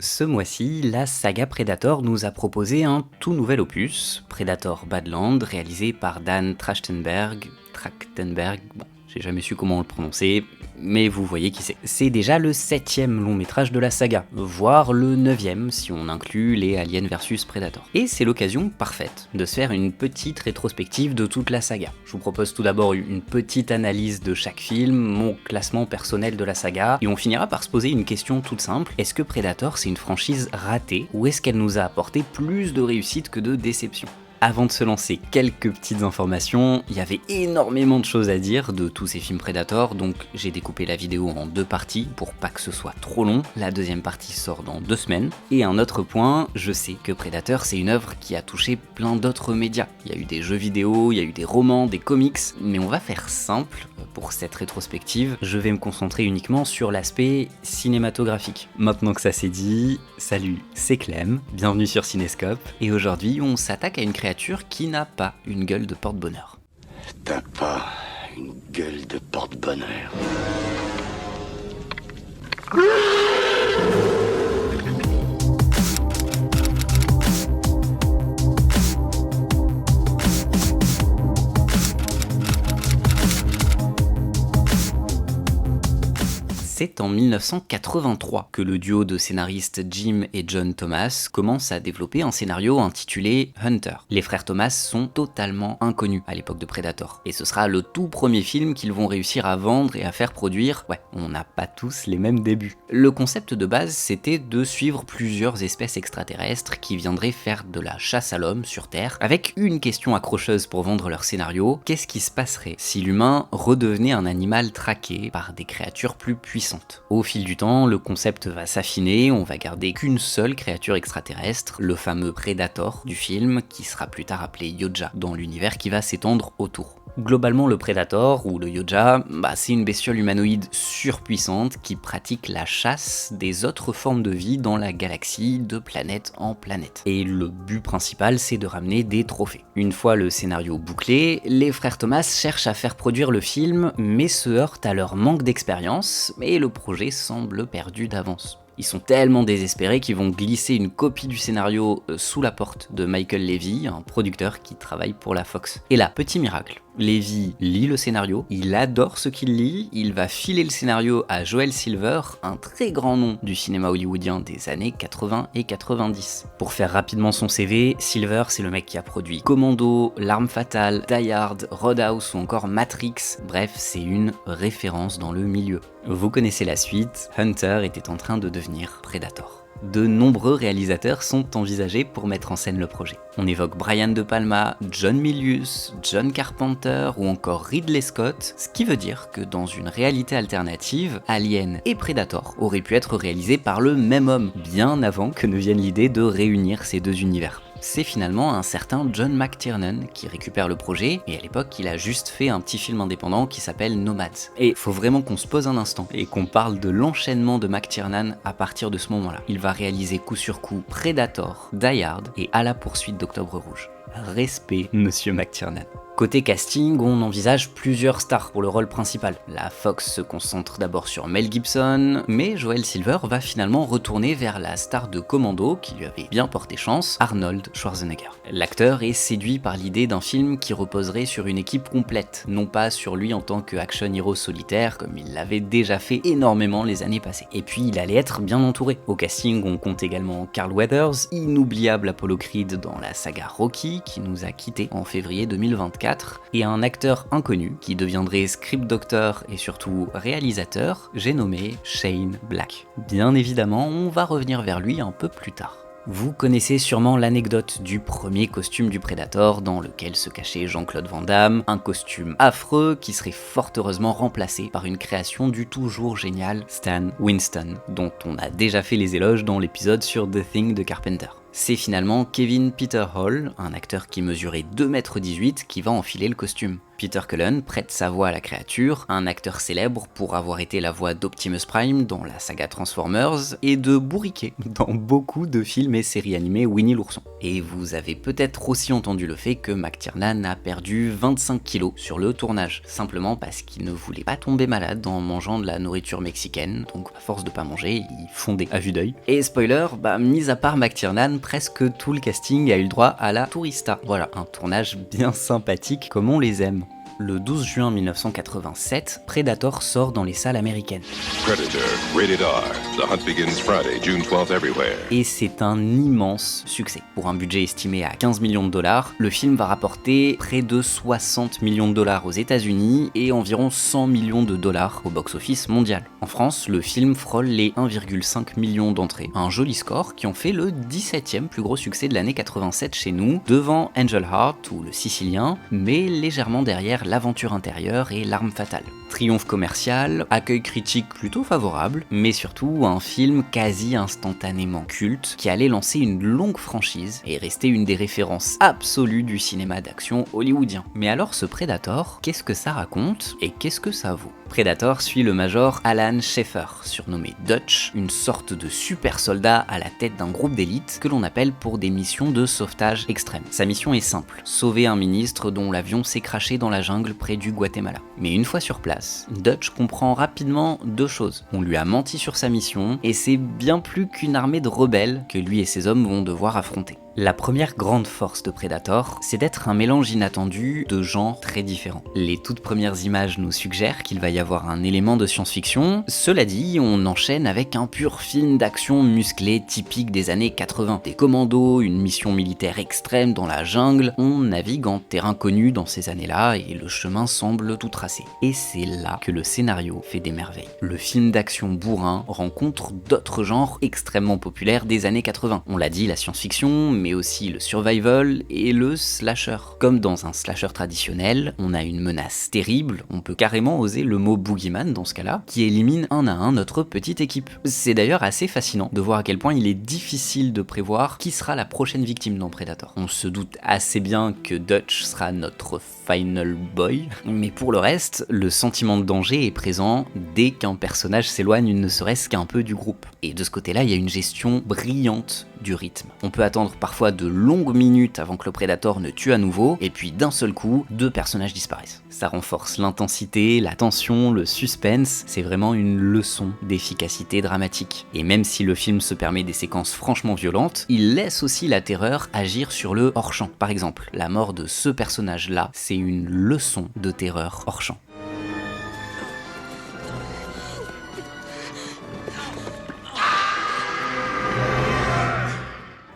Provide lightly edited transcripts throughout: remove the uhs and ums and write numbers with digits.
Ce mois-ci, la saga Predator nous a proposé un tout nouvel opus, Predator Badland, réalisé par Dan Trachtenberg, bon, j'ai jamais su comment le prononcer, mais vous voyez qui c'est. C'est déjà le 7ème long métrage de la saga, voire le 9ème si on inclut les Alien vs Predator. Et c'est l'occasion parfaite de se faire une petite rétrospective de toute la saga. Je vous propose tout d'abord une petite analyse de chaque film, mon classement personnel de la saga, et on finira par se poser une question toute simple: est-ce que Predator c'est une franchise ratée, ou est-ce qu'elle nous a apporté plus de réussite que de déception ? Avant de se lancer, quelques petites informations. Il y avait énormément de choses à dire de tous ces films Predator, donc j'ai découpé la vidéo en 2 parties pour pas que ce soit trop long. La deuxième partie sort dans 2 semaines. Et un autre point, je sais que Predator c'est une œuvre qui a touché plein d'autres médias. Il y a eu des jeux vidéo, il y a eu des romans, des comics, mais on va faire simple pour cette rétrospective. Je vais me concentrer uniquement sur l'aspect cinématographique. Maintenant que ça c'est dit, salut, c'est Clem, bienvenue sur Cinescope, et aujourd'hui on s'attaque à une créature qui n'a pas une gueule de porte-bonheur. T'as pas une gueule de porte-bonheur. C'est en 1983 que le duo de scénaristes Jim et John Thomas commence à développer un scénario intitulé Hunter. Les frères Thomas sont totalement inconnus à l'époque de Predator, et ce sera le tout premier film qu'ils vont réussir à vendre et à faire produire. Ouais, on n'a pas tous les mêmes débuts. Le concept de base, c'était de suivre plusieurs espèces extraterrestres qui viendraient faire de la chasse à l'homme sur Terre, avec une question accrocheuse pour vendre leur scénario: qu'est-ce qui se passerait si l'humain redevenait un animal traqué par des créatures plus puissantes? Au fil du temps, le concept va s'affiner, on va garder qu'une seule créature extraterrestre, le fameux Predator du film, qui sera plus tard appelé Yoja, dans l'univers qui va s'étendre autour. Globalement, le Predator, ou le Yoja, c'est une bestiole humanoïde surpuissante qui pratique la chasse des autres formes de vie dans la galaxie, de planète en planète. Et le but principal, c'est de ramener des trophées. Une fois le scénario bouclé, les frères Thomas cherchent à faire produire le film, mais se heurtent à leur manque d'expérience, et le projet semble perdu d'avance. Ils sont tellement désespérés qu'ils vont glisser une copie du scénario sous la porte de Michael Levy, un producteur qui travaille pour la Fox. Et là, petit miracle, Levy lit le scénario, il adore ce qu'il lit, il va filer le scénario à Joel Silver, un très grand nom du cinéma hollywoodien des années 80 et 90. Pour faire rapidement son CV, Silver c'est le mec qui a produit Commando, L'Arme Fatale, Die Hard, Roadhouse ou encore Matrix, bref c'est une référence dans le milieu. Vous connaissez la suite, Hunter était en train de devenir Predator. De nombreux réalisateurs sont envisagés pour mettre en scène le projet. On évoque Brian De Palma, John Milius, John Carpenter ou encore Ridley Scott, ce qui veut dire que dans une réalité alternative, Alien et Predator auraient pu être réalisés par le même homme, bien avant que ne vienne l'idée de réunir ces deux univers. C'est finalement un certain John McTiernan qui récupère le projet, et à l'époque il a juste fait un petit film indépendant qui s'appelle Nomads. Et faut vraiment qu'on se pose un instant et qu'on parle de l'enchaînement de McTiernan à partir de ce moment-là. Il va réaliser coup sur coup Predator, Die Hard et À la poursuite d'Octobre Rouge. Respect, monsieur McTiernan. Côté casting, on envisage plusieurs stars pour le rôle principal. La Fox se concentre d'abord sur Mel Gibson, mais Joel Silver va finalement retourner vers la star de Commando, qui lui avait bien porté chance, Arnold Schwarzenegger. L'acteur est séduit par l'idée d'un film qui reposerait sur une équipe complète, non pas sur lui en tant que action hero solitaire, comme il l'avait déjà fait énormément les années passées. Et puis il allait être bien entouré. Au casting, on compte également Carl Weathers, inoubliable Apollo Creed dans la saga Rocky, qui nous a quittés en février 2024, et un acteur inconnu qui deviendrait script doctor et surtout réalisateur, j'ai nommé Shane Black. Bien évidemment, on va revenir vers lui un peu plus tard. Vous connaissez sûrement l'anecdote du premier costume du Predator dans lequel se cachait Jean-Claude Van Damme, un costume affreux qui serait fort heureusement remplacé par une création du toujours génial Stan Winston, dont on a déjà fait les éloges dans l'épisode sur The Thing de Carpenter. C'est finalement Kevin Peter Hall, un acteur qui mesurait 2,18 m, qui va enfiler le costume. Peter Cullen prête sa voix à la créature, un acteur célèbre pour avoir été la voix d'Optimus Prime dans la saga Transformers et de Bourriquet dans beaucoup de films et séries animées Winnie l'ourson. Et vous avez peut-être aussi entendu le fait que McTiernan a perdu 25 kilos sur le tournage, simplement parce qu'il ne voulait pas tomber malade en mangeant de la nourriture mexicaine, donc à force de pas manger, il fondait à vue d'œil. Et spoiler, mis à part McTiernan, presque tout le casting a eu le droit à la tourista. Voilà, un tournage bien sympathique comme on les aime. Le 12 juin 1987, Predator sort dans les salles américaines. Predator, rated R. The hunt begins Friday, June 12th everywhere. Et c'est un immense succès. Pour un budget estimé à 15 millions de dollars, le film va rapporter près de 60 millions de dollars aux États-Unis et environ 100 millions de dollars au box-office mondial. En France, le film frôle les 1,5 million d'entrées. Un joli score qui en fait le 17e plus gros succès de l'année 87 chez nous, devant Angel Heart ou Le Sicilien, mais légèrement derrière L'Aventure intérieure et L'Arme fatale. Triomphe commercial, accueil critique plutôt favorable, mais surtout un film quasi instantanément culte qui allait lancer une longue franchise et rester une des références absolues du cinéma d'action hollywoodien. Mais alors ce Predator, qu'est-ce que ça raconte et qu'est-ce que ça vaut ? Predator suit le major Alan Sheffer, surnommé Dutch, une sorte de super soldat à la tête d'un groupe d'élite que l'on appelle pour des missions de sauvetage extrême. Sa mission est simple, sauver un ministre dont l'avion s'est crashé dans la jungle près du Guatemala. Mais une fois sur place, Dutch comprend rapidement deux choses. On lui a menti sur sa mission, et c'est bien plus qu'une armée de rebelles que lui et ses hommes vont devoir affronter. La première grande force de Predator, c'est d'être un mélange inattendu de genres très différents. Les toutes premières images nous suggèrent qu'il va y avoir un élément de science-fiction. Cela dit, on enchaîne avec un pur film d'action musclé typique des années 80. Des commandos, une mission militaire extrême dans la jungle, on navigue en terrain connu dans ces années-là et le chemin semble tout tracé. Et c'est là que le scénario fait des merveilles. Le film d'action bourrin rencontre d'autres genres extrêmement populaires des années 80. On l'a dit, la science-fiction, mais aussi le survival et le slasher. Comme dans un slasher traditionnel, on a une menace terrible, on peut carrément oser le mot boogeyman dans ce cas-là, qui élimine un à un notre petite équipe. C'est d'ailleurs assez fascinant de voir à quel point il est difficile de prévoir qui sera la prochaine victime dans Predator. On se doute assez bien que Dutch sera notre final boy, mais pour le reste, le sentiment de danger est présent dès qu'un personnage s'éloigne ne serait-ce qu'un peu du groupe. Et de ce côté-là, il y a une gestion brillante du rythme. On peut attendre parfois de longues minutes avant que le Predator ne tue à nouveau, et puis d'un seul coup, deux personnages disparaissent. Ça renforce l'intensité, la tension, le suspense, c'est vraiment une leçon d'efficacité dramatique. Et même si le film se permet des séquences franchement violentes, il laisse aussi la terreur agir sur le hors-champ. Par exemple, la mort de ce personnage-là, c'est une leçon de terreur hors-champ.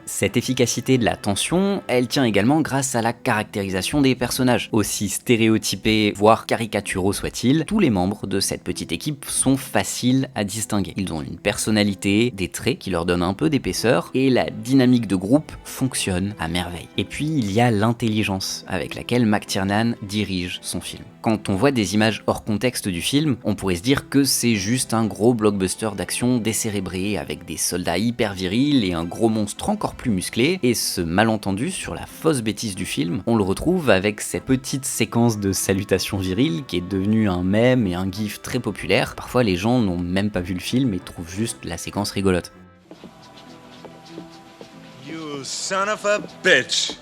Cette efficacité de la tension, elle tient également grâce à la caractérisation des personnages. Aussi stéréotypés, voire caricaturaux soient-ils, tous les membres de cette petite équipe sont faciles à distinguer. Ils ont une personnalité, des traits qui leur donnent un peu d'épaisseur, et la dynamique de groupe fonctionne à merveille. Et puis il y a l'intelligence avec laquelle McTiernan dirige son film. Quand on voit des images hors contexte du film, on pourrait se dire que c'est juste un gros blockbuster d'action décérébré avec des soldats hyper virils et un gros monstre encore plus musclé, et ce malentendu sur la fausse bêtise du film, on le retrouve avec cette petite séquence de salutations viriles qui est devenue un mème et un gif très populaire. Parfois les gens n'ont même pas vu le film et trouvent juste la séquence rigolote. You son of a bitch!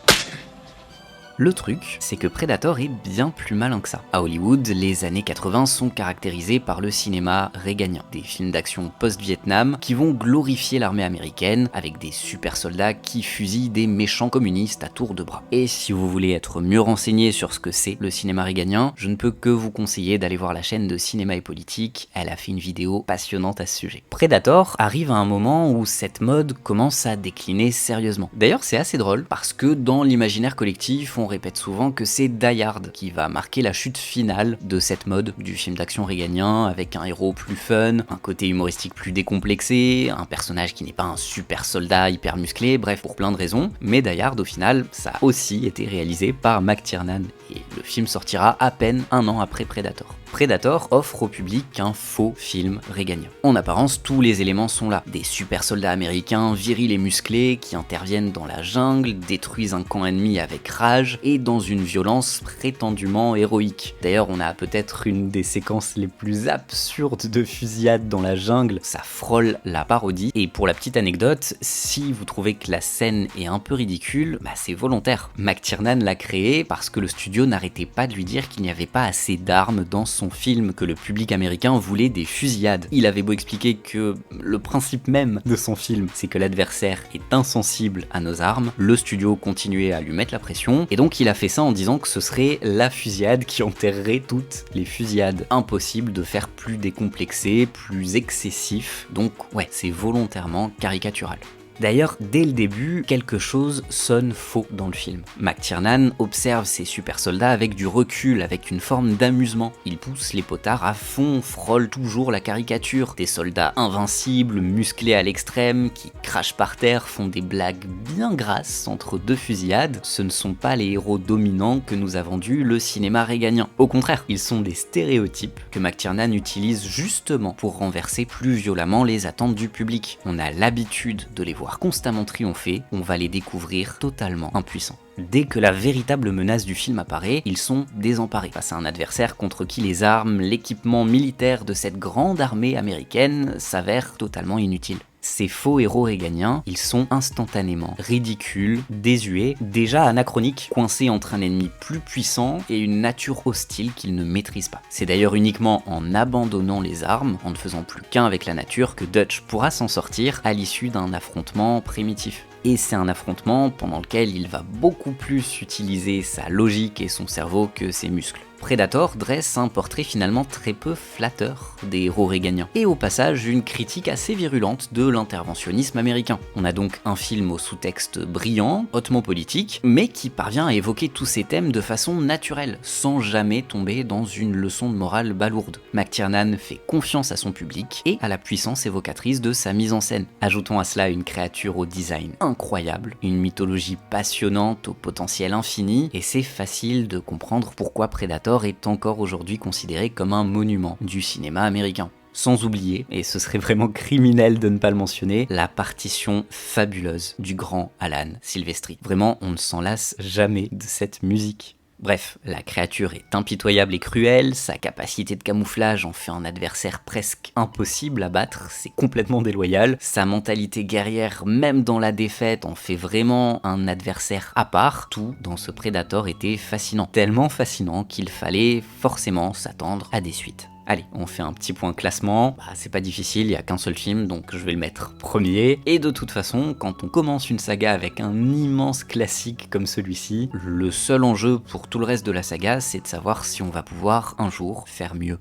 Le truc, c'est que Predator est bien plus malin que ça. À Hollywood, les années 80 sont caractérisées par le cinéma réganien. Des films d'action post-Vietnam qui vont glorifier l'armée américaine avec des super soldats qui fusillent des méchants communistes à tour de bras. Et si vous voulez être mieux renseigné sur ce que c'est le cinéma réganien, je ne peux que vous conseiller d'aller voir la chaîne de Cinéma et Politique, elle a fait une vidéo passionnante à ce sujet. Predator arrive à un moment où cette mode commence à décliner sérieusement. D'ailleurs, c'est assez drôle parce que dans l'imaginaire collectif, on répète souvent que c'est Die Hard qui va marquer la chute finale de cette mode du film d'action réganien, avec un héros plus fun, un côté humoristique plus décomplexé, un personnage qui n'est pas un super soldat hyper musclé, bref pour plein de raisons, mais Die Hard au final ça a aussi été réalisé par McTiernan et le film sortira à peine un an après Predator. Predator offre au public un faux film réganien. En apparence, tous les éléments sont là. Des super soldats américains virils et musclés qui interviennent dans la jungle, détruisent un camp ennemi avec rage et dans une violence prétendument héroïque. D'ailleurs, on a peut-être une des séquences les plus absurdes de fusillade dans la jungle, ça frôle la parodie. Et pour la petite anecdote, si vous trouvez que la scène est un peu ridicule, c'est volontaire. McTiernan l'a créé parce que le studio n'arrêtait pas de lui dire qu'il n'y avait pas assez d'armes dans son film, que le public américain voulait des fusillades. Il avait beau expliquer que le principe même de son film, c'est que l'adversaire est insensible à nos armes, le studio continuait à lui mettre la pression, et donc il a fait ça en disant que ce serait la fusillade qui enterrerait toutes les fusillades. Impossible de faire plus décomplexé, plus excessif, donc ouais, c'est volontairement caricatural. D'ailleurs, dès le début, quelque chose sonne faux dans le film. McTiernan observe ces super soldats avec du recul, avec une forme d'amusement. Il pousse les potards à fond, frôle toujours la caricature. Des soldats invincibles, musclés à l'extrême, qui crachent par terre, font des blagues bien grasses entre deux fusillades. Ce ne sont pas les héros dominants que nous a vendus le cinéma réganien. Au contraire, ils sont des stéréotypes que McTiernan utilise justement pour renverser plus violemment les attentes du public. On a l'habitude de les voir constamment triompher, on va les découvrir totalement impuissants. Dès que la véritable menace du film apparaît, ils sont désemparés face à un adversaire contre qui les armes, l'équipement militaire de cette grande armée américaine s'avèrent totalement inutiles. Ces faux héros réganiens, ils sont instantanément ridicules, désuets, déjà anachroniques, coincés entre un ennemi plus puissant et une nature hostile qu'ils ne maîtrisent pas. C'est d'ailleurs uniquement en abandonnant les armes, en ne faisant plus qu'un avec la nature, que Dutch pourra s'en sortir à l'issue d'un affrontement primitif. Et c'est un affrontement pendant lequel il va beaucoup plus utiliser sa logique et son cerveau que ses muscles. Predator dresse un portrait finalement très peu flatteur des héros réganiens, et au passage une critique assez virulente de l'interventionnisme américain. On a donc un film au sous-texte brillant, hautement politique, mais qui parvient à évoquer tous ces thèmes de façon naturelle, sans jamais tomber dans une leçon de morale balourde. McTiernan fait confiance à son public et à la puissance évocatrice de sa mise en scène. Ajoutons à cela une créature au design incroyable, une mythologie passionnante au potentiel infini, et c'est facile de comprendre pourquoi Predator est encore aujourd'hui considéré comme un monument du cinéma américain. Sans oublier, et ce serait vraiment criminel de ne pas le mentionner, la partition fabuleuse du grand Alan Silvestri. Vraiment, on ne s'en lasse jamais de cette musique. Bref, la créature est impitoyable et cruelle, sa capacité de camouflage en fait un adversaire presque impossible à battre, c'est complètement déloyal, sa mentalité guerrière même dans la défaite en fait vraiment un adversaire à part, tout dans ce Predator était fascinant, tellement fascinant qu'il fallait forcément s'attendre à des suites. Allez, on fait un petit point classement, c'est pas difficile, il n'y a qu'un seul film, donc je vais le mettre premier. Et de toute façon, quand on commence une saga avec un immense classique comme celui-ci, le seul enjeu pour tout le reste de la saga, c'est de savoir si on va pouvoir un jour faire mieux.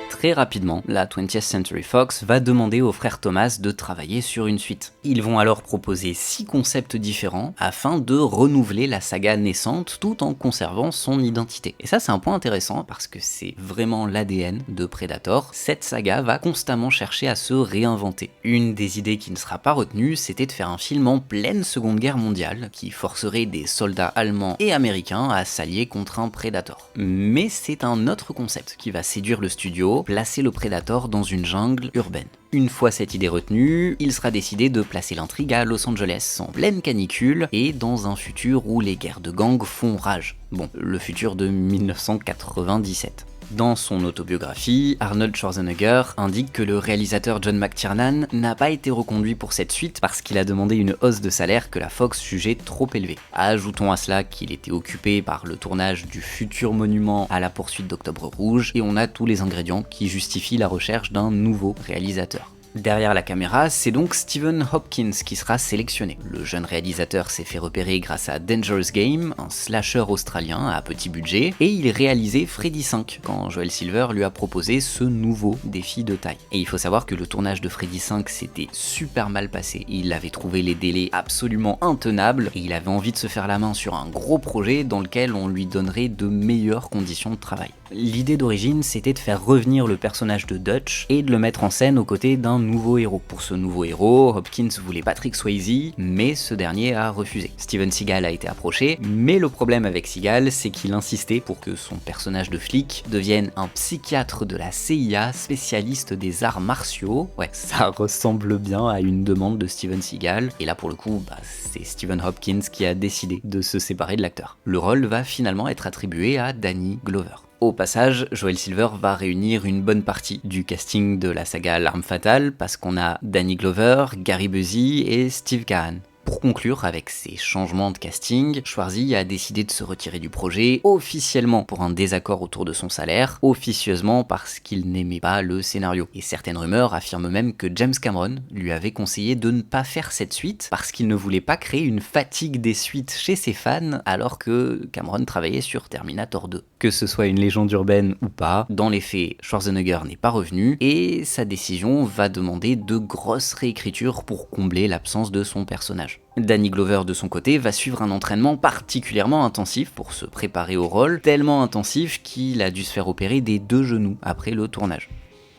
Très rapidement, la 20th Century Fox va demander aux frères Thomas de travailler sur une suite. Ils vont alors proposer 6 concepts différents afin de renouveler la saga naissante tout en conservant son identité. Et ça c'est un point intéressant parce que c'est vraiment l'ADN de Predator. Cette saga va constamment chercher à se réinventer. Une des idées qui ne sera pas retenue, c'était de faire un film en pleine Seconde Guerre mondiale qui forcerait des soldats allemands et américains à s'allier contre un Predator. Mais c'est un autre concept qui va séduire le studio, placer le Predator dans une jungle urbaine. Une fois cette idée retenue, il sera décidé de placer l'intrigue à Los Angeles, en pleine canicule, et dans un futur où les guerres de gangs font rage. Bon, le futur de 1997. Dans son autobiographie, Arnold Schwarzenegger indique que le réalisateur John McTiernan n'a pas été reconduit pour cette suite parce qu'il a demandé une hausse de salaire que la Fox jugeait trop élevée. Ajoutons à cela qu'il était occupé par le tournage du futur monument à la poursuite d'Octobre Rouge, et on a tous les ingrédients qui justifient la recherche d'un nouveau réalisateur. Derrière la caméra, c'est donc Stephen Hopkins qui sera sélectionné. Le jeune réalisateur s'est fait repérer grâce à Dangerous Game, un slasher australien à petit budget, et il réalisait Freddy 5 quand Joel Silver lui a proposé ce nouveau défi de taille. Et il faut savoir que le tournage de Freddy 5 s'était super mal passé. Il avait trouvé les délais absolument intenables et il avait envie de se faire la main sur un gros projet dans lequel on lui donnerait de meilleures conditions de travail. L'idée d'origine, c'était de faire revenir le personnage de Dutch et de le mettre en scène aux côtés d'un nouveau héros. Pour ce nouveau héros, Hopkins voulait Patrick Swayze, mais ce dernier a refusé. Steven Seagal a été approché, mais le problème avec Seagal, c'est qu'il insistait pour que son personnage de flic devienne un psychiatre de la CIA spécialiste des arts martiaux. Ouais, ça ressemble bien à une demande de Steven Seagal, et là pour le coup, c'est Stephen Hopkins qui a décidé de se séparer de l'acteur. Le rôle va finalement être attribué à Danny Glover. Au passage, Joel Silver va réunir une bonne partie du casting de la saga L'Arme Fatale, parce qu'on a Danny Glover, Gary Busey et Steve Caan. Pour conclure, avec ces changements de casting, Schwarzy a décidé de se retirer du projet, officiellement pour un désaccord autour de son salaire, officieusement parce qu'il n'aimait pas le scénario. Et certaines rumeurs affirment même que James Cameron lui avait conseillé de ne pas faire cette suite parce qu'il ne voulait pas créer une fatigue des suites chez ses fans alors que Cameron travaillait sur Terminator 2. Que ce soit une légende urbaine ou pas, dans les faits, Schwarzenegger n'est pas revenu et sa décision va demander de grosses réécritures pour combler l'absence de son personnage. Danny Glover de son côté va suivre un entraînement particulièrement intensif pour se préparer au rôle, tellement intensif qu'il a dû se faire opérer des 2 genoux après le tournage.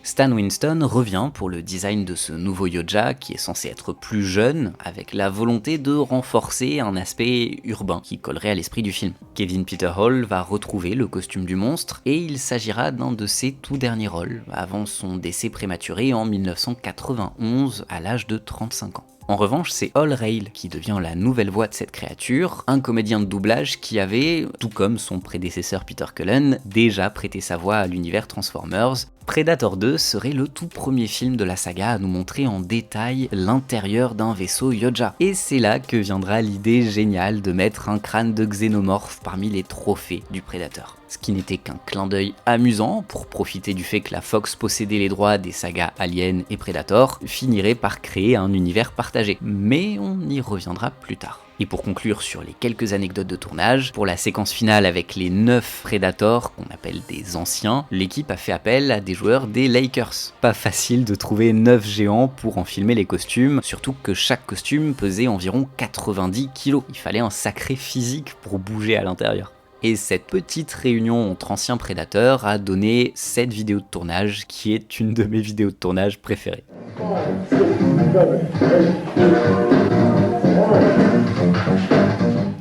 Stan Winston revient pour le design de ce nouveau Yoda qui est censé être plus jeune, avec la volonté de renforcer un aspect urbain qui collerait à l'esprit du film. Kevin Peter Hall va retrouver le costume du monstre et il s'agira d'un de ses tout derniers rôles, avant son décès prématuré en 1991 à l'âge de 35 ans. En revanche, c'est Hall Rail qui devient la nouvelle voix de cette créature, un comédien de doublage qui avait, tout comme son prédécesseur Peter Cullen, déjà prêté sa voix à l'univers Transformers. Predator 2 serait le tout premier film de la saga à nous montrer en détail l'intérieur d'un vaisseau Yoda. Et c'est là que viendra l'idée géniale de mettre un crâne de xénomorphe parmi les trophées du Predator. Ce qui n'était qu'un clin d'œil amusant pour profiter du fait que la Fox possédait les droits des sagas Alien et Predator, finirait par créer un univers partagé. Mais on y reviendra plus tard. Et pour conclure sur les quelques anecdotes de tournage, pour la séquence finale avec les 9 Predators, qu'on appelle des anciens, l'équipe a fait appel à des joueurs des Lakers. Pas facile de trouver 9 géants pour en filmer les costumes, surtout que chaque costume pesait environ 90 kg. Il fallait un sacré physique pour bouger à l'intérieur. Et cette petite réunion entre anciens prédateurs a donné cette vidéo de tournage qui est une de mes vidéos de tournage préférées.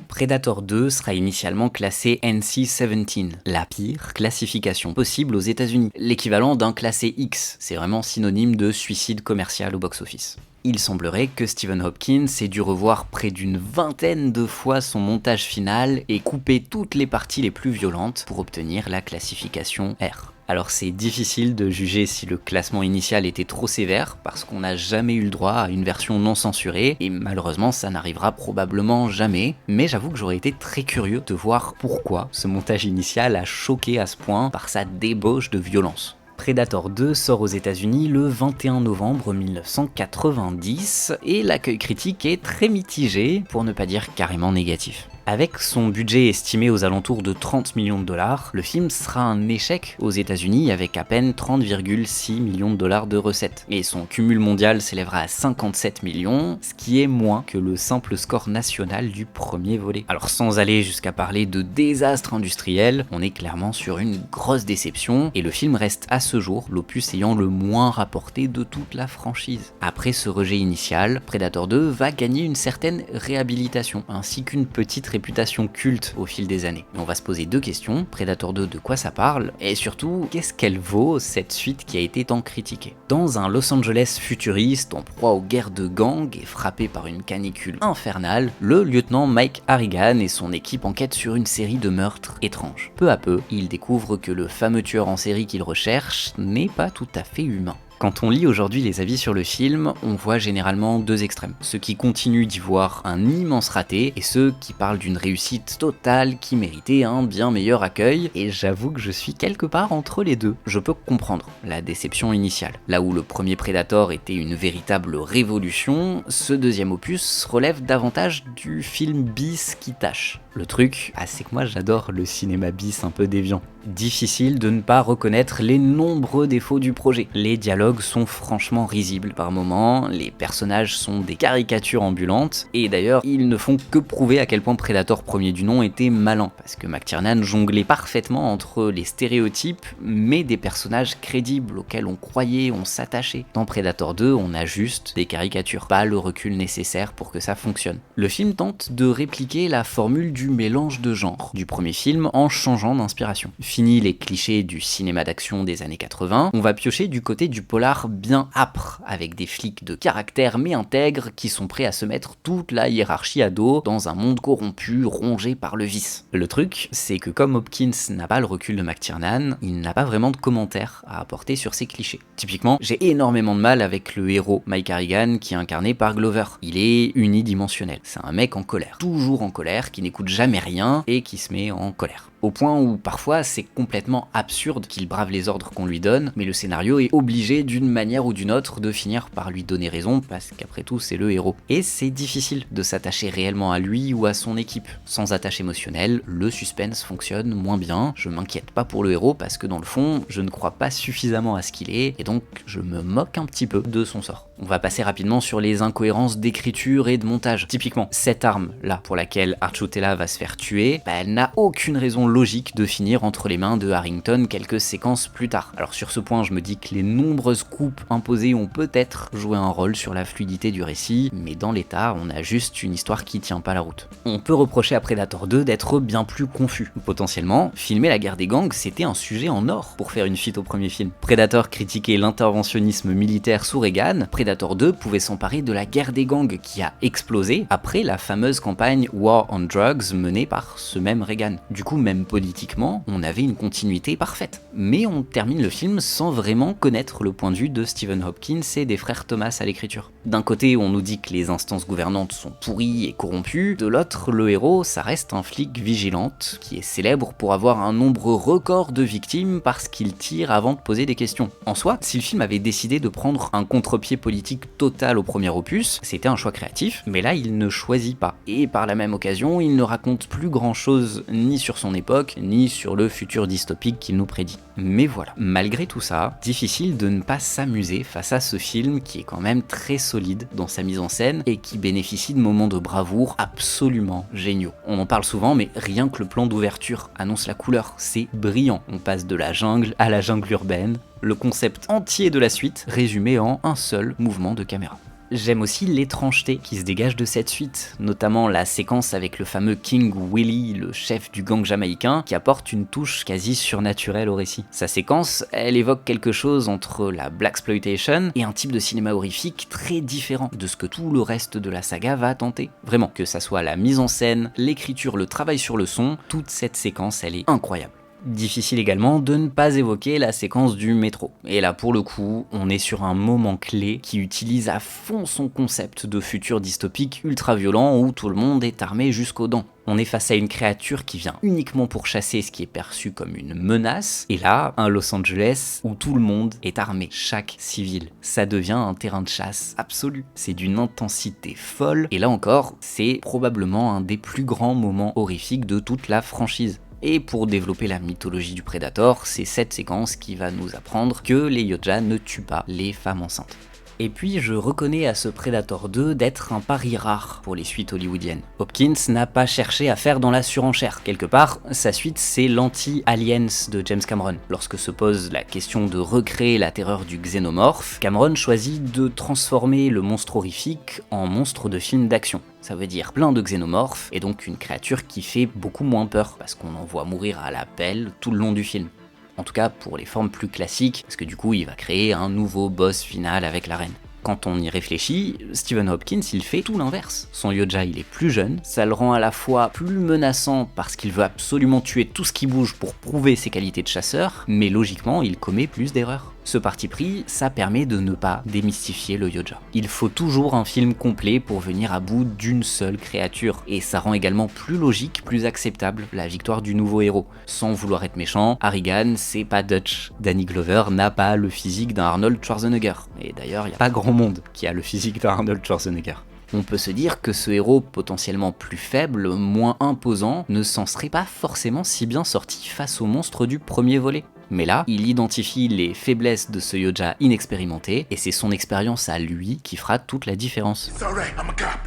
Predator 2 sera initialement classé NC-17, la pire classification possible aux États-Unis, l'équivalent d'un classé X, c'est vraiment synonyme de suicide commercial au box-office. Il semblerait que Stephen Hopkins ait dû revoir près d'une 20aine de fois son montage final et couper toutes les parties les plus violentes pour obtenir la classification R. Alors c'est difficile de juger si le classement initial était trop sévère parce qu'on n'a jamais eu le droit à une version non censurée et malheureusement ça n'arrivera probablement jamais, mais j'avoue que j'aurais été très curieux de voir pourquoi ce montage initial a choqué à ce point par sa débauche de violence. Predator 2 sort aux États-Unis le 21 novembre 1990 et l'accueil critique est très mitigé, pour ne pas dire carrément négatif. Avec son budget estimé aux alentours de 30 millions de dollars, le film sera un échec aux États-Unis avec à peine 30,6 millions de dollars de recettes. Et son cumul mondial s'élèvera à 57 millions, ce qui est moins que le simple score national du premier volet. Alors sans aller jusqu'à parler de désastre industriel, on est clairement sur une grosse déception, et le film reste à ce jour l'opus ayant le moins rapporté de toute la franchise. Après ce rejet initial, Predator 2 va gagner une certaine réhabilitation, ainsi qu'une petite réputation culte au fil des années. Et on va se poser 2 questions, Predator 2 de quoi ça parle, et surtout, qu'est-ce qu'elle vaut cette suite qui a été tant critiquée. Dans un Los Angeles futuriste, en proie aux guerres de gangs et frappé par une canicule infernale, le lieutenant Mike Harrigan et son équipe enquêtent sur une série de meurtres étranges. Peu à peu, ils découvrent que le fameux tueur en série qu'ils recherchent n'est pas tout à fait humain. Quand on lit aujourd'hui les avis sur le film, on voit généralement 2 extrêmes. Ceux qui continuent d'y voir un immense raté et ceux qui parlent d'une réussite totale qui méritait un bien meilleur accueil, et j'avoue que je suis quelque part entre les deux. Je peux comprendre la déception initiale. Là où le premier Predator était une véritable révolution, ce deuxième opus relève davantage du film bis qui tâche. Le truc, c'est que moi j'adore le cinéma bis un peu déviant. Difficile de ne pas reconnaître les nombreux défauts du projet. Les dialogues dialogues sont franchement risibles par moments, les personnages sont des caricatures ambulantes, et d'ailleurs ils ne font que prouver à quel point Predator premier du nom était malin, parce que McTiernan jonglait parfaitement entre les stéréotypes, mais des personnages crédibles auxquels on croyait, on s'attachait. Dans Predator 2, on a juste des caricatures, pas le recul nécessaire pour que ça fonctionne. Le film tente de répliquer la formule du mélange de genres du premier film en changeant d'inspiration. Fini les clichés du cinéma d'action des années 80, on va piocher du côté du polar bien âpre, avec des flics de caractère mais intègres qui sont prêts à se mettre toute la hiérarchie à dos dans un monde corrompu, rongé par le vice. Le truc, c'est que comme Hopkins n'a pas le recul de McTiernan, il n'a pas vraiment de commentaires à apporter sur ces clichés. Typiquement, j'ai énormément de mal avec le héros, Mike Harrigan, qui est incarné par Glover. Il est unidimensionnel. C'est un mec en colère, toujours en colère, qui n'écoute jamais rien et qui se met en colère. Au point où parfois c'est complètement absurde qu'il brave les ordres qu'on lui donne, mais le scénario est obligé d'une manière ou d'une autre de finir par lui donner raison, parce qu'après tout c'est le héros. Et c'est difficile de s'attacher réellement à lui ou à son équipe. Sans attache émotionnelle, le suspense fonctionne moins bien. Je m'inquiète pas pour le héros parce que dans le fond, je ne crois pas suffisamment à ce qu'il est, et donc je me moque un petit peu de son sort. On va passer rapidement sur les incohérences d'écriture et de montage. Typiquement, cette arme là pour laquelle Archutella va se faire tuer, elle n'a aucune raison logique de finir entre les mains de Harrington quelques séquences plus tard. Alors sur ce point, je me dis que les nombreuses coupes imposées ont peut-être joué un rôle sur la fluidité du récit, mais dans l'état, on a juste une histoire qui tient pas la route. On peut reprocher à Predator 2 d'être bien plus confus. Potentiellement, filmer la guerre des gangs, c'était un sujet en or pour faire une suite au premier film. Predator critiquait l'interventionnisme militaire sous Reagan, Predator 2 pouvait s'emparer de la guerre des gangs qui a explosé après la fameuse campagne War on Drugs menée par ce même Reagan. Du coup, même politiquement, on avait une continuité parfaite. Mais on termine le film sans vraiment connaître le point de vue de Stephen Hopkins et des frères Thomas à l'écriture. D'un côté, on nous dit que les instances gouvernantes sont pourries et corrompues, de l'autre, le héros, ça reste un flic vigilante qui est célèbre pour avoir un nombre record de victimes parce qu'il tire avant de poser des questions. En soi, si le film avait décidé de prendre un contre-pied politique total au premier opus, c'était un choix créatif, mais là, il ne choisit pas. Et par la même occasion, il ne raconte plus grand-chose ni sur son époque, ni sur le futur dystopique qu'il nous prédit. Mais voilà, malgré tout ça, difficile de ne pas s'amuser face à ce film qui est quand même très solide dans sa mise en scène et qui bénéficie de moments de bravoure absolument géniaux. On en parle souvent, mais rien que le plan d'ouverture annonce la couleur, c'est brillant. On passe de la jungle à la jungle urbaine, le concept entier de la suite résumé en un seul mouvement de caméra. J'aime aussi l'étrangeté qui se dégage de cette suite, notamment la séquence avec le fameux King Willie, le chef du gang jamaïcain, qui apporte une touche quasi surnaturelle au récit. Sa séquence, elle évoque quelque chose entre la blaxploitation et un type de cinéma horrifique très différent de ce que tout le reste de la saga va tenter. Vraiment, que ça soit la mise en scène, l'écriture, le travail sur le son, toute cette séquence, elle est incroyable. Difficile également de ne pas évoquer la séquence du métro. Et là pour le coup, on est sur un moment clé qui utilise à fond son concept de futur dystopique ultra violent où tout le monde est armé jusqu'aux dents. On est face à une créature qui vient uniquement pour chasser ce qui est perçu comme une menace, et là, un Los Angeles où tout le monde est armé, chaque civil. Ça devient un terrain de chasse absolu. C'est d'une intensité folle, et là encore, c'est probablement un des plus grands moments horrifiques de toute la franchise. Et pour développer la mythologie du Predator, c'est cette séquence qui va nous apprendre que les Yoja ne tuent pas les femmes enceintes. Et puis je reconnais à ce Predator 2 d'être un pari rare pour les suites hollywoodiennes. Hopkins n'a pas cherché à faire dans la surenchère. Quelque part, sa suite c'est l'anti-Aliens de James Cameron. Lorsque se pose la question de recréer la terreur du xénomorphe, Cameron choisit de transformer le monstre horrifique en monstre de film d'action. Ça veut dire plein de xénomorphes et donc une créature qui fait beaucoup moins peur parce qu'on en voit mourir à la pelle tout le long du film. En tout cas pour les formes plus classiques, parce que du coup il va créer un nouveau boss final avec la reine. Quand on y réfléchit, Stephen Hopkins il fait tout l'inverse. Son Yoja il est plus jeune, ça le rend à la fois plus menaçant parce qu'il veut absolument tuer tout ce qui bouge pour prouver ses qualités de chasseur, mais logiquement il commet plus d'erreurs. Ce parti pris, ça permet de ne pas démystifier le Yoja. Il faut toujours un film complet pour venir à bout d'une seule créature, et ça rend également plus logique, plus acceptable la victoire du nouveau héros. Sans vouloir être méchant, Harrigan, c'est pas Dutch. Danny Glover n'a pas le physique d'un Arnold Schwarzenegger, et d'ailleurs il n'y a pas grand monde qui a le physique d'un Arnold Schwarzenegger. On peut se dire que ce héros potentiellement plus faible, moins imposant, ne s'en serait pas forcément si bien sorti face au monstre du premier volet. Mais là, il identifie les faiblesses de ce Yoda inexpérimenté, et c'est son expérience à lui qui fera toute la différence. It's all right, I'm a cop.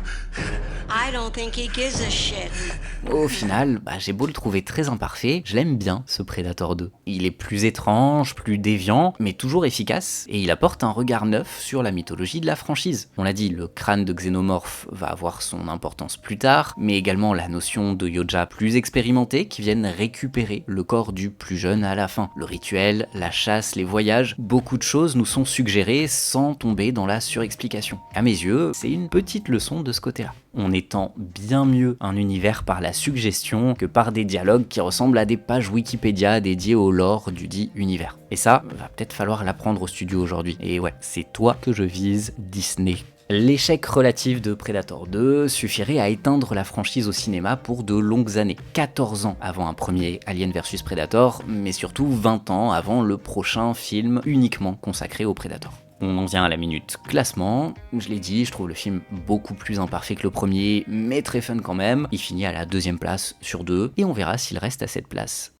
I don't think he gives a shit. Au final, j'ai beau le trouver très imparfait, je l'aime bien ce Predator 2. Il est plus étrange, plus déviant, mais toujours efficace, et il apporte un regard neuf sur la mythologie de la franchise. On l'a dit, le crâne de Xénomorph va avoir son importance plus tard, mais également la notion de Yoda plus expérimentés qui viennent récupérer le corps du plus jeune à la fin. Le rituel, la chasse, les voyages, beaucoup de choses nous sont suggérées sans tomber dans la surexplication. À mes yeux, c'est une petite leçon de ce côté-là. On étend bien mieux un univers par la suggestion que par des dialogues qui ressemblent à des pages Wikipédia dédiées au lore du dit univers. Et ça, va peut-être falloir l'apprendre au studio aujourd'hui. Et ouais, c'est toi que je vise, Disney. L'échec relatif de Predator 2 suffirait à éteindre la franchise au cinéma pour de longues années. 14 ans avant un premier Alien vs Predator, mais surtout 20 ans avant le prochain film uniquement consacré au Predator. On en vient à la minute classement. Je l'ai dit, je trouve le film beaucoup plus imparfait que le premier, mais très fun quand même. Il finit à la 2e place sur 2, et on verra s'il reste à cette place.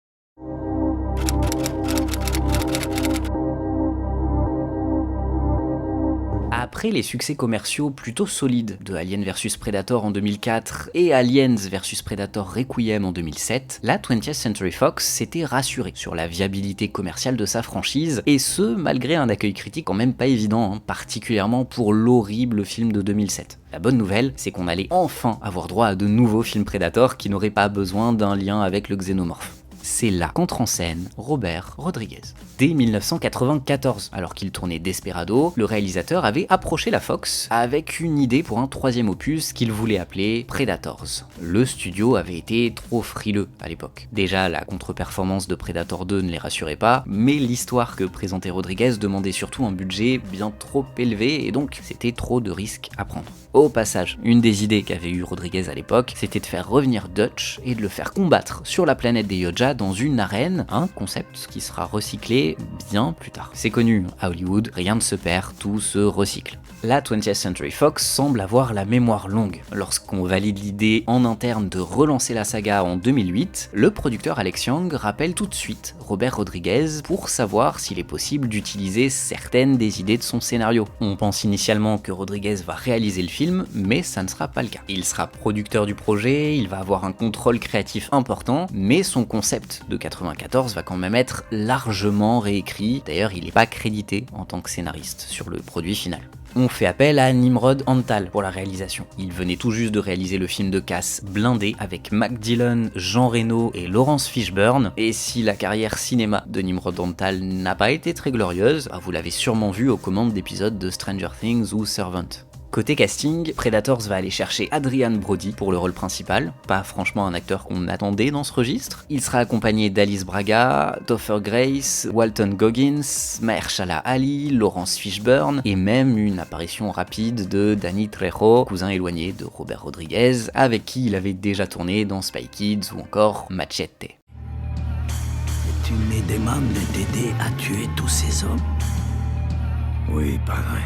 Après les succès commerciaux plutôt solides de Alien vs Predator en 2004 et Aliens vs Predator Requiem en 2007, la 20th Century Fox s'était rassurée sur la viabilité commerciale de sa franchise, et ce malgré un accueil critique quand même pas évident, particulièrement pour l'horrible film de 2007. La bonne nouvelle, c'est qu'on allait enfin avoir droit à de nouveaux films Predator qui n'auraient pas besoin d'un lien avec le xénomorphe. C'est là qu'entre en scène Robert Rodriguez. Dès 1994, alors qu'il tournait Desperado, le réalisateur avait approché la Fox avec une idée pour un 3e opus qu'il voulait appeler Predators. Le studio avait été trop frileux à l'époque. Déjà, la contre-performance de Predator 2 ne les rassurait pas, mais l'histoire que présentait Rodriguez demandait surtout un budget bien trop élevé, et donc c'était trop de risques à prendre. Au passage, une des idées qu'avait eu Rodriguez à l'époque, c'était de faire revenir Dutch et de le faire combattre sur la planète des Yoda dans une arène, un concept qui sera recyclé bien plus tard. C'est connu, à Hollywood, rien ne se perd, tout se recycle. La 20th Century Fox semble avoir la mémoire longue. Lorsqu'on valide l'idée en interne de relancer la saga en 2008, le producteur Alex Young rappelle tout de suite Robert Rodriguez pour savoir s'il est possible d'utiliser certaines des idées de son scénario. On pense initialement que Rodriguez va réaliser le film, mais ça ne sera pas le cas. Il sera producteur du projet, il va avoir un contrôle créatif important, mais son concept de 94 va quand même être largement réécrit. D'ailleurs, il n'est pas crédité en tant que scénariste sur le produit final. On fait appel à Nimrod Antal pour la réalisation. Il venait tout juste de réaliser le film de casse Blindé avec Mac Dillon, Jean Reno et Laurence Fishburne, et si la carrière cinéma de Nimrod Antal n'a pas été très glorieuse, vous l'avez sûrement vu aux commandes d'épisodes de Stranger Things ou Servant. Côté casting, Predators va aller chercher Adrian Brody pour le rôle principal, pas franchement un acteur qu'on attendait dans ce registre. Il sera accompagné d'Alice Braga, Topher Grace, Walton Goggins, Mahershala Ali, Laurence Fishburne, et même une apparition rapide de Danny Trejo, cousin éloigné de Robert Rodriguez, avec qui il avait déjà tourné dans Spy Kids ou encore Machete. Tu me demandes de t'aider à tuer tous ces hommes? Oui, pareil.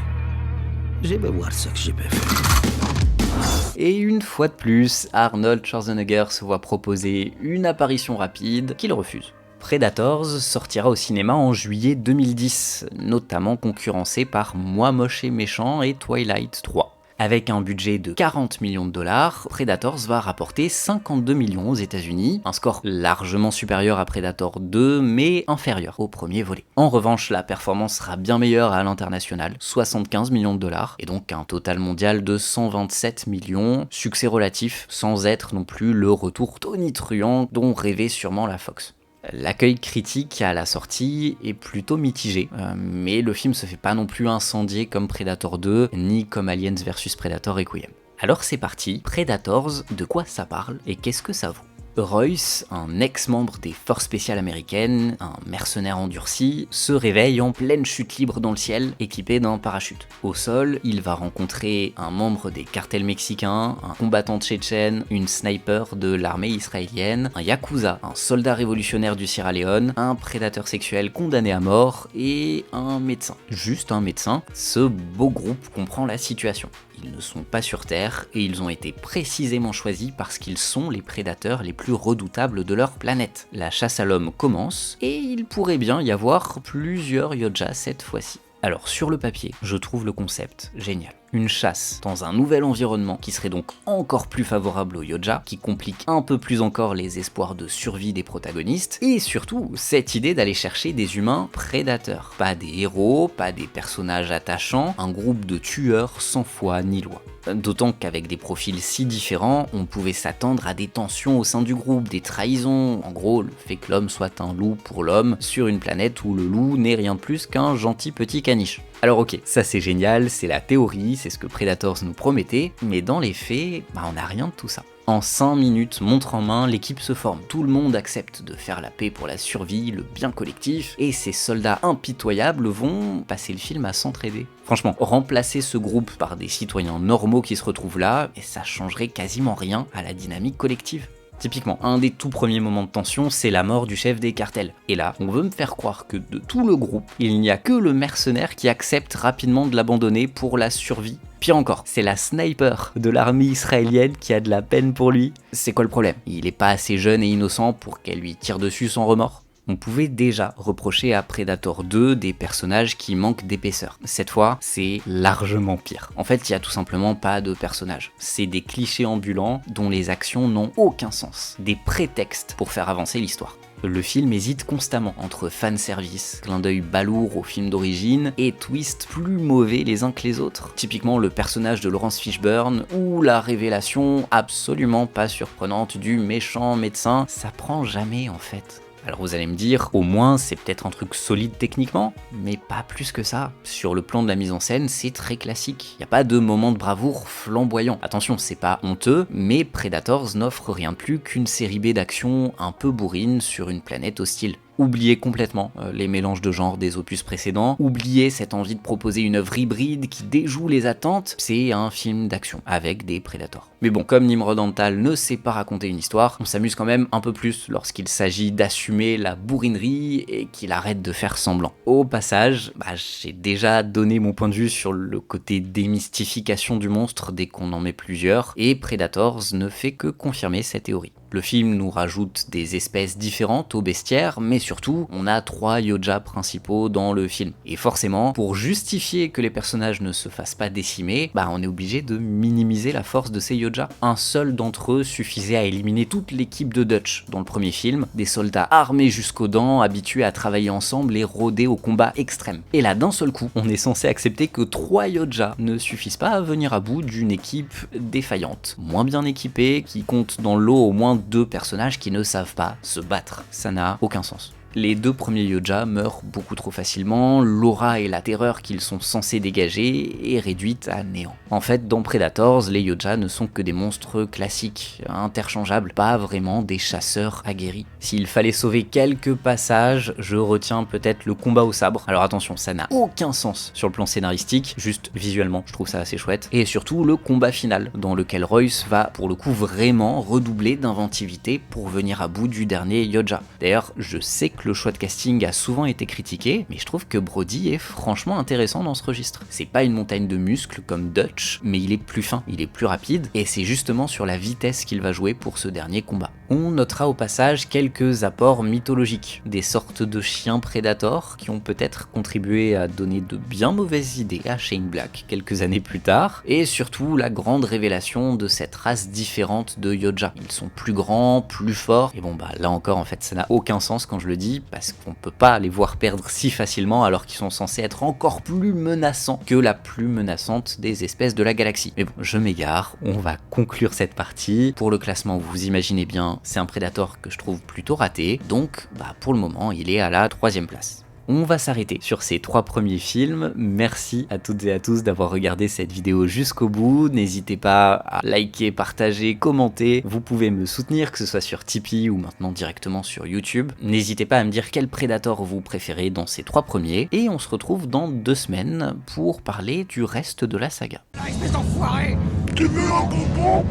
Je vais voir ce que je peux faire. Et une fois de plus, Arnold Schwarzenegger se voit proposer une apparition rapide qu'il refuse. Predators sortira au cinéma en juillet 2010, notamment concurrencé par Moi Moche et Méchant et Twilight 3. Avec un budget de 40 millions de dollars, Predators va rapporter 52 millions aux États-Unis, un score largement supérieur à Predator 2, mais inférieur au premier volet. En revanche, la performance sera bien meilleure à l'international, 75 millions de dollars, et donc un total mondial de 127 millions, succès relatif sans être non plus le retour tonitruant dont rêvait sûrement la Fox. L'accueil critique à la sortie est plutôt mitigé, mais le film se fait pas non plus incendier comme Predator 2, ni comme Aliens vs Predator Requiem. Alors c'est parti, Predators, de quoi ça parle et qu'est-ce que ça vaut ? Royce, un ex-membre des forces spéciales américaines, un mercenaire endurci, se réveille en pleine chute libre dans le ciel, équipé d'un parachute. Au sol, il va rencontrer un membre des cartels mexicains, un combattant tchétchène, une sniper de l'armée israélienne, un yakuza, un soldat révolutionnaire du Sierra Leone, un prédateur sexuel condamné à mort et un médecin. Juste un médecin, ce beau groupe comprend la situation. Ils ne sont pas sur Terre et ils ont été précisément choisis parce qu'ils sont les prédateurs les plus redoutables de leur planète. La chasse à l'homme commence et il pourrait bien y avoir plusieurs Yoja cette fois-ci. Alors sur le papier, je trouve le concept génial. Une chasse dans un nouvel environnement qui serait donc encore plus favorable aux Yoja, qui complique un peu plus encore les espoirs de survie des protagonistes, et surtout cette idée d'aller chercher des humains prédateurs. Pas des héros, pas des personnages attachants, un groupe de tueurs sans foi ni loi. D'autant qu'avec des profils si différents, on pouvait s'attendre à des tensions au sein du groupe, des trahisons, en gros le fait que l'homme soit un loup pour l'homme, sur une planète où le loup n'est rien de plus qu'un gentil petit caniche. Alors ok, ça c'est génial, c'est la théorie, c'est ce que Predators nous promettait, mais dans les faits, on n'a rien de tout ça. En 5 minutes, montre en main, l'équipe se forme. Tout le monde accepte de faire la paix pour la survie, le bien collectif, et ces soldats impitoyables vont passer le film à s'entraider. Franchement, remplacer ce groupe par des citoyens normaux qui se retrouvent là, et ça changerait quasiment rien à la dynamique collective. Typiquement, un des tout premiers moments de tension, c'est la mort du chef des cartels. Et là, on veut me faire croire que de tout le groupe, il n'y a que le mercenaire qui accepte rapidement de l'abandonner pour la survie. Pire encore, c'est la sniper de l'armée israélienne qui a de la peine pour lui. C'est quoi le problème? Il est pas assez jeune et innocent pour qu'elle lui tire dessus sans remords? On pouvait déjà reprocher à Predator 2 des personnages qui manquent d'épaisseur. Cette fois, c'est largement pire. En fait, il n'y a tout simplement pas de personnages. C'est des clichés ambulants dont les actions n'ont aucun sens. Des prétextes pour faire avancer l'histoire. Le film hésite constamment entre fanservice, clin d'œil balourd au film d'origine, et twists plus mauvais les uns que les autres. Typiquement le personnage de Laurence Fishburne, ou la révélation absolument pas surprenante du méchant médecin, ça prend jamais en fait. Alors vous allez me dire, au moins c'est peut-être un truc solide techniquement, mais pas plus que ça. Sur le plan de la mise en scène, c'est très classique. Il n'y a pas de moment de bravoure flamboyant. Attention, c'est pas honteux, mais Predators n'offre rien de plus qu'une série B d'action un peu bourrine sur une planète hostile. Oubliez complètement les mélanges de genres des opus précédents, oubliez cette envie de proposer une œuvre hybride qui déjoue les attentes, c'est un film d'action avec des prédateurs. Mais bon, comme Nimrod Antal ne sait pas raconter une histoire, on s'amuse quand même un peu plus lorsqu'il s'agit d'assumer la bourrinerie et qu'il arrête de faire semblant. Au passage, j'ai déjà donné mon point de vue sur le côté démystification du monstre dès qu'on en met plusieurs, et Predators ne fait que confirmer cette théorie. Le film nous rajoute des espèces différentes au bestiaire, mais surtout, on a 3 Yoja principaux dans le film. Et forcément, pour justifier que les personnages ne se fassent pas décimer, on est obligé de minimiser la force de ces Yoja. Un seul d'entre eux suffisait à éliminer toute l'équipe de Dutch dans le premier film, des soldats armés jusqu'aux dents, habitués à travailler ensemble et rodés au combat extrême. Et là, d'un seul coup, on est censé accepter que 3 Yoja ne suffisent pas à venir à bout d'une équipe défaillante, moins bien équipée, qui compte dans le lot au moins 2 personnages qui ne savent pas se battre. Ça n'a aucun sens. Les 2 premiers Yoja meurent beaucoup trop facilement, l'aura et la terreur qu'ils sont censés dégager est réduite à néant. En fait, dans Predators, les Yoja ne sont que des monstres classiques, interchangeables, pas vraiment des chasseurs aguerris. S'il fallait sauver quelques passages, je retiens peut-être le combat au sabre. Alors attention, ça n'a aucun sens sur le plan scénaristique, juste visuellement, je trouve ça assez chouette. Et surtout le combat final, dans lequel Royce va pour le coup vraiment redoubler d'inventivité pour venir à bout du dernier Yoja. D'ailleurs, je sais que le choix de casting a souvent été critiqué, mais je trouve que Brody est franchement intéressant dans ce registre. C'est pas une montagne de muscles comme Dutch, mais il est plus fin, il est plus rapide, et c'est justement sur la vitesse qu'il va jouer pour ce dernier combat. On notera au passage quelques apports mythologiques, des sortes de chiens prédators qui ont peut-être contribué à donner de bien mauvaises idées à Shane Black quelques années plus tard, et surtout la grande révélation de cette race différente de Yoja. Ils sont plus grands, plus forts, et bon là encore en fait ça n'a aucun sens quand je le dis, parce qu'on peut pas les voir perdre si facilement alors qu'ils sont censés être encore plus menaçants que la plus menaçante des espèces de la galaxie. Mais bon, je m'égare, on va conclure cette partie. Pour le classement, vous imaginez bien, c'est un Predator que je trouve plutôt raté, donc pour le moment, il est à la 3e place. On va s'arrêter sur ces 3 premiers films. Merci à toutes et à tous d'avoir regardé cette vidéo jusqu'au bout. N'hésitez pas à liker, partager, commenter. Vous pouvez me soutenir, que ce soit sur Tipeee ou maintenant directement sur YouTube. N'hésitez pas à me dire quel Predator vous préférez dans ces 3 premiers. Et on se retrouve dans 2 semaines pour parler du reste de la saga. Espèce d'enfoiré! Tu veux un bonbon?